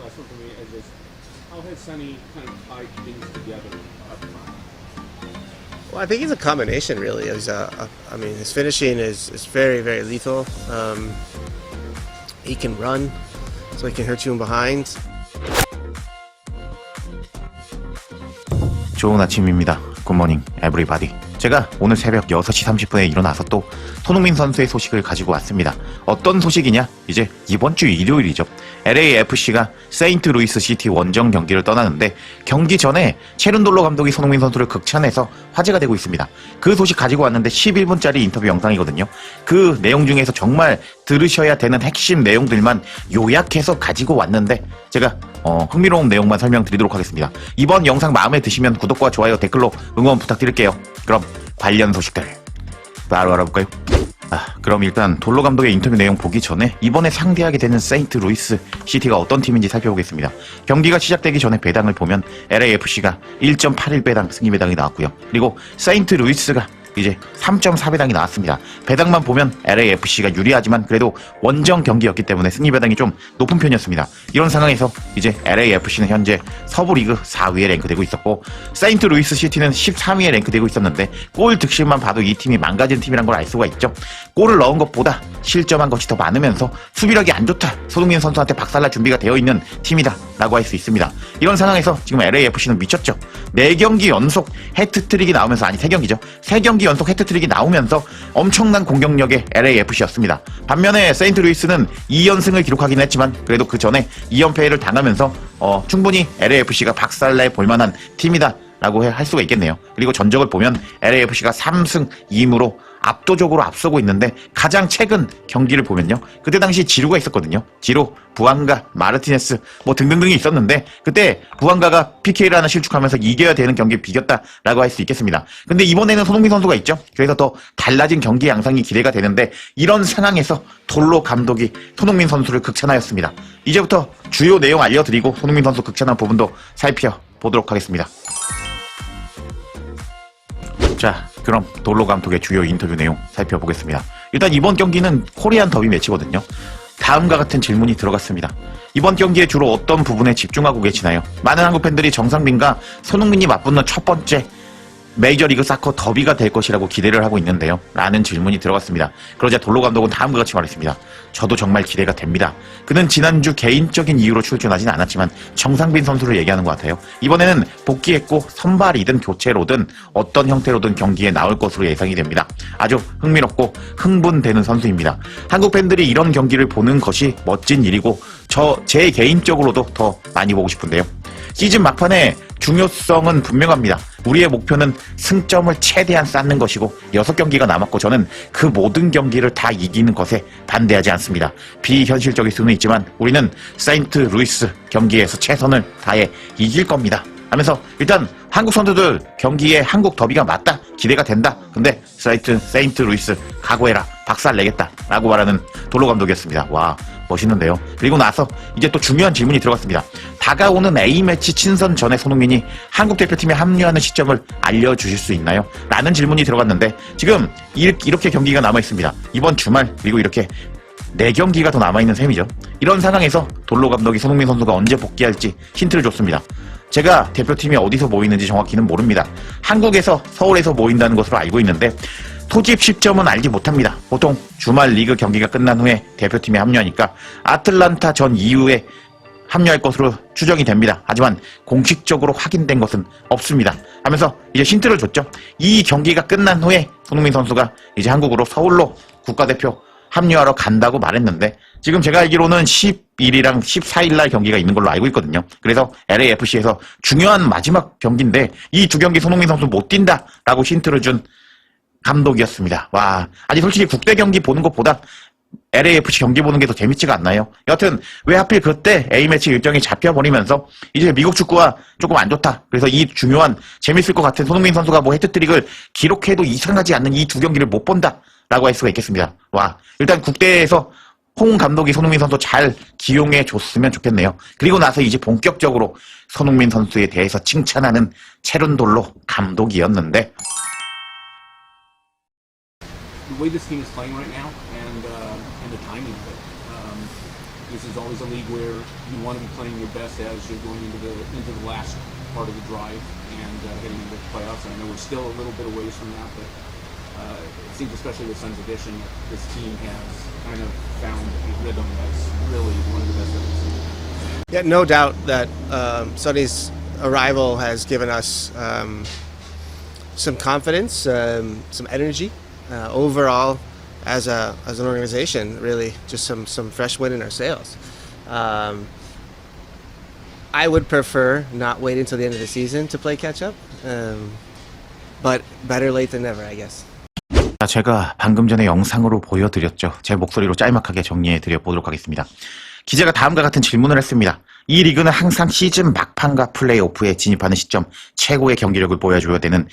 last one for me is this: how has Sonny kind of tied things together up front? Well, I think he's a combination, really. I mean, his finishing is very, very lethal. He can run, so he can hurt you in behind. 좋은 아침입니다. 굿모닝 에브리바디. 제가 오늘 새벽 6시 30분에 일어나서 또 손흥민 선수의 소식을 가지고 왔습니다. 어떤 소식이냐? 이제 이번 주 일요일이죠. LAFC가 세인트루이스 시티 원정 경기를 떠나는데 경기 전에 체룬돌로 감독이 손흥민 선수를 극찬해서 화제가 되고 있습니다. 그 소식 가지고 왔는데 11분짜리 인터뷰 영상이거든요. 그 내용 중에서 정말 들으셔야 되는 핵심 내용들만 요약해서 가지고 왔는데 제가 흥미로운 내용만 설명드리도록 하겠습니다. 이번 영상 마음에 드시면 구독과 좋아요, 댓글로 응원 부탁드릴게요. 그럼 관련 소식들 바로 알아볼까요? 그럼 일단 돌로 감독의 인터뷰 내용 보기 전에 이번에 상대하게 되는 세인트루이스 시티가 어떤 팀인지 살펴보겠습니다. 경기가 시작되기 전에 배당을 보면 LAFC가 1.81배당 승리 배당이 나왔고요. 그리고 세인트루이스가 이제 3.4배당이 나왔습니다. 배당만 보면 LAFC가 유리하지만 그래도 원정 경기였기 때문에 승리 배당이 좀 높은 편이었습니다. 이런 상황에서 이제 LAFC는 현재 서부 리그 4위에 랭크되고 있었고 세인트루이스 시티는 13위에 랭크되고 있었는데 골 득실만 봐도 이 팀이 망가진 팀이란 걸 알 수가 있죠. 골을 넣은 것보다 실점한 것이 더 많으면서 수비력이 안 좋다. 손흥민 선수한테 박살날 준비가 되어 있는 팀이다 라고 할 수 있습니다. 이런 상황에서 지금 LAFC는 미쳤죠. 4경기 연속 해트트릭이 나오면서, 아니 3경기죠. 3경기 연속 해트트릭이 나오면서 엄청난 공격력의 LAFC였습니다. 반면에 세인트루이스는 2연승을 기록하긴 했지만 그래도 그 전에 2연패를 당하면서 충분히 LAFC가 박살내 볼만한 팀이다 라고 할 수가 있겠네요. 그리고 전적을 보면 LAFC가 3승 2무로 압도적으로 앞서고 있는데 가장 최근 경기를 보면요. 그때 당시 지루가 있었거든요. 지루, 부안가, 마르티네스 뭐 등등등이 있었는데 그때 부안가가 PK를 하나 실축하면서 이겨야 되는 경기에 비겼다라고 할 수 있겠습니다. 근데 이번에는 손흥민 선수가 있죠. 그래서 더 달라진 경기 양상이 기대가 되는데 이런 상황에서 돌로 감독이 손흥민 선수를 극찬하였습니다. 이제부터 주요 내용 알려드리고 손흥민 선수 극찬한 부분도 살펴보도록 하겠습니다. 자, 그럼 돌로 감독의 주요 인터뷰 내용 살펴보겠습니다. 일단 이번 경기는 코리안 더비 매치거든요. 다음과 같은 질문이 들어갔습니다. 이번 경기에 주로 어떤 부분에 집중하고 계시나요? 많은 한국 팬들이 정상빈과 손흥민이 맞붙는 첫 번째 메이저리그 사커 더비가 될 것이라고 기대를 하고 있는데요. 라는 질문이 들어갔습니다. 그러자 돌로 감독은 다음과 같이 말했습니다. 저도 정말 기대가 됩니다. 그는 지난주 개인적인 이유로 출전하진 않았지만 정상빈 선수를 얘기하는 것 같아요. 이번에는 복귀했고 선발이든 교체로든 어떤 형태로든 경기에 나올 것으로 예상이 됩니다. 아주 흥미롭고 흥분되는 선수입니다. 한국 팬들이 이런 경기를 보는 것이 멋진 일이고 제 개인적으로도 더 많이 보고 싶은데요. 시즌 막판에 중요성은 분명합니다. 우리의 목표는 승점을 최대한 쌓는 것이고 6경기가 남았고 저는 그 모든 경기를 다 이기는 것에 반대하지 않습니다. 비현실적일 수는 있지만 우리는 세인트루이스 경기에서 최선을 다해 이길 겁니다. 하면서 일단 한국 선수들 경기에 한국 더비가 맞다. 기대가 된다. 근데 세인트루이스 각오해라. 박살 내겠다. 라고 말하는 돌로 감독이었습니다. 와, 멋있는데요. 그리고 나서 이제 또 중요한 질문이 들어갔습니다. 다가오는 A매치 친선 전에 손흥민이 한국 대표팀에 합류하는 시점을 알려주실 수 있나요? 라는 질문이 들어갔는데 지금 이렇게 경기가 남아있습니다. 이번 주말 그리고 이렇게 4경기가 더 남아있는 셈이죠. 이런 상황에서 돌로 감독이 손흥민 선수가 언제 복귀할지 힌트를 줬습니다. 제가 대표팀이 어디서 모이는지 정확히는 모릅니다. 한국에서 서울에서 모인다는 것으로 알고 있는데 소집 시점은 알지 못합니다. 보통 주말 리그 경기가 끝난 후에 대표팀에 합류하니까 아틀란타 전 이후에 합류할 것으로 추정이 됩니다. 하지만 공식적으로 확인된 것은 없습니다. 하면서 이제 힌트를 줬죠. 이 경기가 끝난 후에 손흥민 선수가 이제 한국으로 서울로 국가대표 합류하러 간다고 말했는데 지금 제가 알기로는 11일이랑 14일 날 경기가 있는 걸로 알고 있거든요. 그래서 LAFC에서 중요한 마지막 경기인데 이 두 경기 손흥민 선수 못 뛴다라고 힌트를 준 감독이었습니다. 와, 아니 솔직히 국대 경기 보는 것보다 LAFC 경기 보는 게 더 재밌지가 않나요? 여하튼 왜 하필 그때 A매치 일정이 잡혀버리면서 이제 미국 축구가 조금 안 좋다. 그래서 이 중요한 재밌을 것 같은 손흥민 선수가 뭐 해트트릭을 기록해도 이상하지 않는 이 두 경기를 못 본다 라고 할 수가 있겠습니다. 와, 일단 국대에서 홍 감독이 손흥민 선수 잘 기용해 줬으면 좋겠네요. 그리고 나서 이제 본격적으로 손흥민 선수에 대해서 칭찬하는 체룬돌로 감독이었는데 The way this team is playing right now and the timing of it, This is always a league where you want to be playing your best as you're going into the last part of the drive and getting into the playoffs. And I know we're still a little bit away from that, but it seems, especially with Suns addition, this team has kind of found a rhythm that's really one of the best that we've seen. Yeah, no doubt that Sonny's arrival has given us some confidence, some energy overall as an organization. Really, just some fresh wind in our sails. I would prefer not wait until the end of the season to play catch up, but better late than never, I guess. 자, 제가 방금 전에 영상으로 보여드렸죠. 제 목소리로 짤막하게 정리해드려 보도록 하겠습니다. 기자가 다음과 같은 질문을 했습니다. 이 리그는 항상 시즌 막판과 플레이오프에 진입하는 시점 최고의 경기력을 보여줘야 되는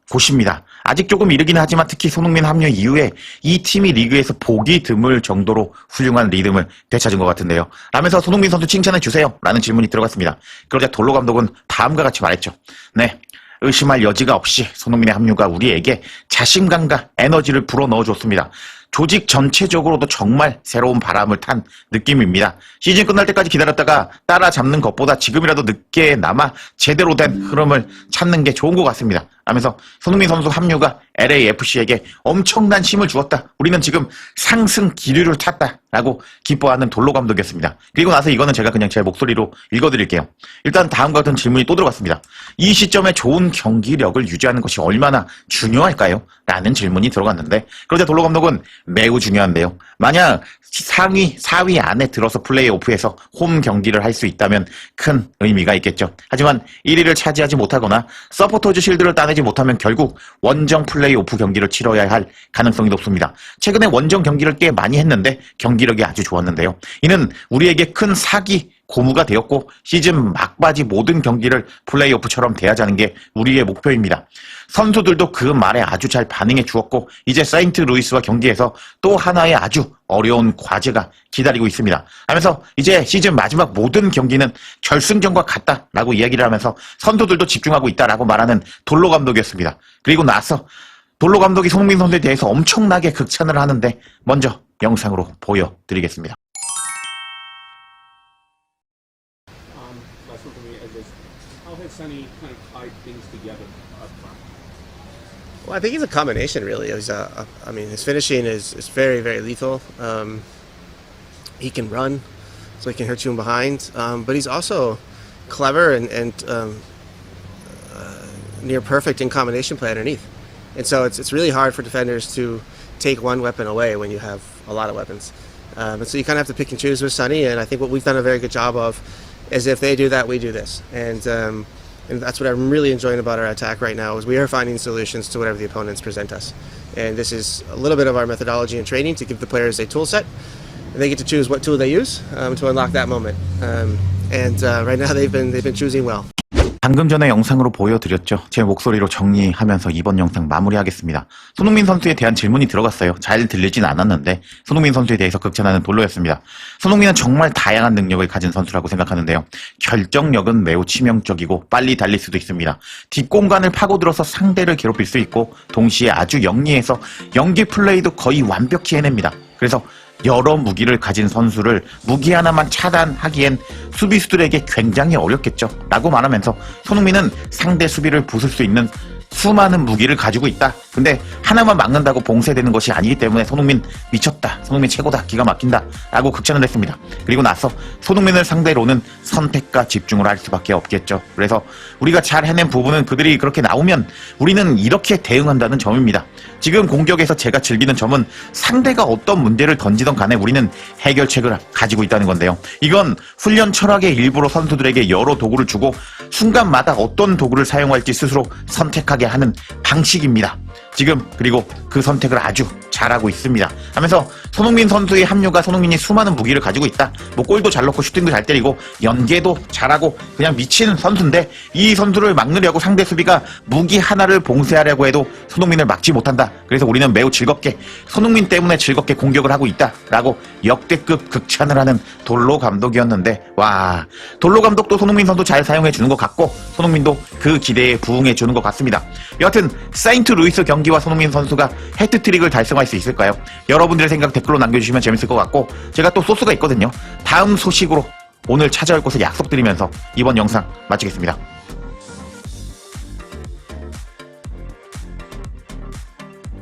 곳입니다. 아직 조금 이르긴 하지만 특히 손흥민 합류 이후에 이 팀이 리그에서 보기 드물 정도로 훌륭한 리듬을 되찾은 것 같은데요. 라면서 손흥민 선수 칭찬해 주세요 라는 질문이 들어갔습니다. 그러자 돌로 감독은 다음과 같이 말했죠. 네, 의심할 여지가 없이 손흥민의 합류가 우리에게 자신감과 에너지를 불어넣어줬습니다. 조직 전체적으로도 정말 새로운 바람을 탄 느낌입니다. 시즌 끝날 때까지 기다렸다가 따라잡는 것보다 지금이라도 늦게나마 제대로 된 흐름을 찾는 게 좋은 것 같습니다. 하면서 손흥민 선수 합류가 LAFC에게 엄청난 힘을 주었다. 우리는 지금 상승 기류를 탔다라고 기뻐하는 돌로 감독이었습니다. 그리고 나서 이거는 제가 그냥 제 목소리로 읽어드릴게요. 일단 다음과 같은 질문이 또 들어갔습니다. 이 시점에 좋은 경기력을 유지하는 것이 얼마나 중요할까요? 라는 질문이 들어갔는데 그러자 돌로 감독은 매우 중요한데요. 만약 상위 4위 안에 들어서 플레이오프에서 홈 경기를 할 수 있다면 큰 의미가 있겠죠. 하지만 1위를 차지하지 못하거나 서포터즈 실드를 따내지 못하면 결국 원정 플레이오프 경기를 치러야 할 가능성이 높습니다. 최근에 원정 경기를 꽤 많이 했는데 경기력이 아주 좋았는데요. 이는 우리에게 큰 사기 고무가 되었고 시즌 막바지 모든 경기를 플레이오프처럼 대하자는 게 우리의 목표입니다. 선수들도 그 말에 아주 잘 반응해 주었고 이제 세인트루이스와 경기에서 또 하나의 아주 어려운 과제가 기다리고 있습니다. 하면서 이제 시즌 마지막 모든 경기는 결승전과 같다라고 이야기를 하면서 선수들도 집중하고 있다라고 말하는 돌로 감독이었습니다. 그리고 나서 돌로 감독이 손흥민 선수에 대해서 엄청나게 극찬을 하는데 먼저 영상으로 보여드리겠습니다. Last one for me is how has Sonny kind of tied things together up front? Well, I think he's a combination, really. I mean, his finishing is very, very lethal. He can run, so he can hurt you in behind. But he's also clever and near perfect in combination play underneath. And so it's really hard for defenders to take one weapon away when you have a lot of weapons. And so you kind of have to pick and choose with Sonny. And I think what we've done a very good job of is if they do that, we do this. And that's what I'm really enjoying about our attack right now is we are finding solutions to whatever the opponents present us. And this is a little bit of our methodology and training to give the players a tool set. And they get to choose what tool they use to unlock that moment. And right now they've been choosing well. 방금 전에 영상으로 보여드렸죠. 제 목소리로 정리하면서 이번 영상 마무리하겠습니다. 손흥민 선수에 대한 질문이 들어갔어요. 잘 들리진 않았는데 손흥민 선수에 대해서 극찬하는 돌로였습니다. 손흥민은 정말 다양한 능력을 가진 선수라고 생각하는데요. 결정력은 매우 치명적이고 빨리 달릴 수도 있습니다. 뒷공간을 파고들어서 상대를 괴롭힐 수 있고 동시에 아주 영리해서 연기 플레이도 거의 완벽히 해냅니다. 그래서 여러 무기를 가진 선수를 무기 하나만 차단하기엔 수비수들에게 굉장히 어렵겠죠 라고 말하면서 손흥민은 상대 수비를 부술 수 있는 수많은 무기를 가지고 있다. 근데 하나만 막는다고 봉쇄되는 것이 아니기 때문에 손흥민 미쳤다. 손흥민 최고다. 기가 막힌다. 라고 극찬을 했습니다. 그리고 나서 손흥민을 상대로는 선택과 집중을 할 수밖에 없겠죠. 그래서 우리가 잘 해낸 부분은 그들이 그렇게 나오면 우리는 이렇게 대응한다는 점입니다. 지금 공격에서 제가 즐기는 점은 상대가 어떤 문제를 던지던 간에 우리는 해결책을 가지고 있다는 건데요. 이건 훈련 철학의 일부로 선수들에게 여러 도구를 주고 순간마다 어떤 도구를 사용할지 스스로 선택하게 하는 방식입니다. 지금 그리고 그 선택을 아주 잘하고 있습니다. 하면서 손흥민 선수의 합류가 손흥민이 수많은 무기를 가지고 있다. 뭐 골도 잘 넣고 슈팅도 잘 때리고 연계도 잘하고 그냥 미친 선수인데 이 선수를 막으려고 상대 수비가 무기 하나를 봉쇄하려고 해도 손흥민을 막지 못한다. 그래서 우리는 매우 즐겁게 손흥민 때문에 즐겁게 공격을 하고 있다라고 역대급 극찬을 하는 돌로 감독이었는데 와 돌로 감독도 손흥민 선수 잘 사용해 주는 것 같고 손흥민도 그 기대에 부응해 주는 것 같습니다. 여하튼 세인트루이스 경기와 손흥민 선수가 해트트릭을 달성할 수 있을까요? 여러분들의 생각 댓글로 남겨주시면 재밌을 것 같고 제가 또 소스가 있거든요. 다음 소식으로 오늘 찾아올 것을 약속드리면서 이번 영상 마치겠습니다.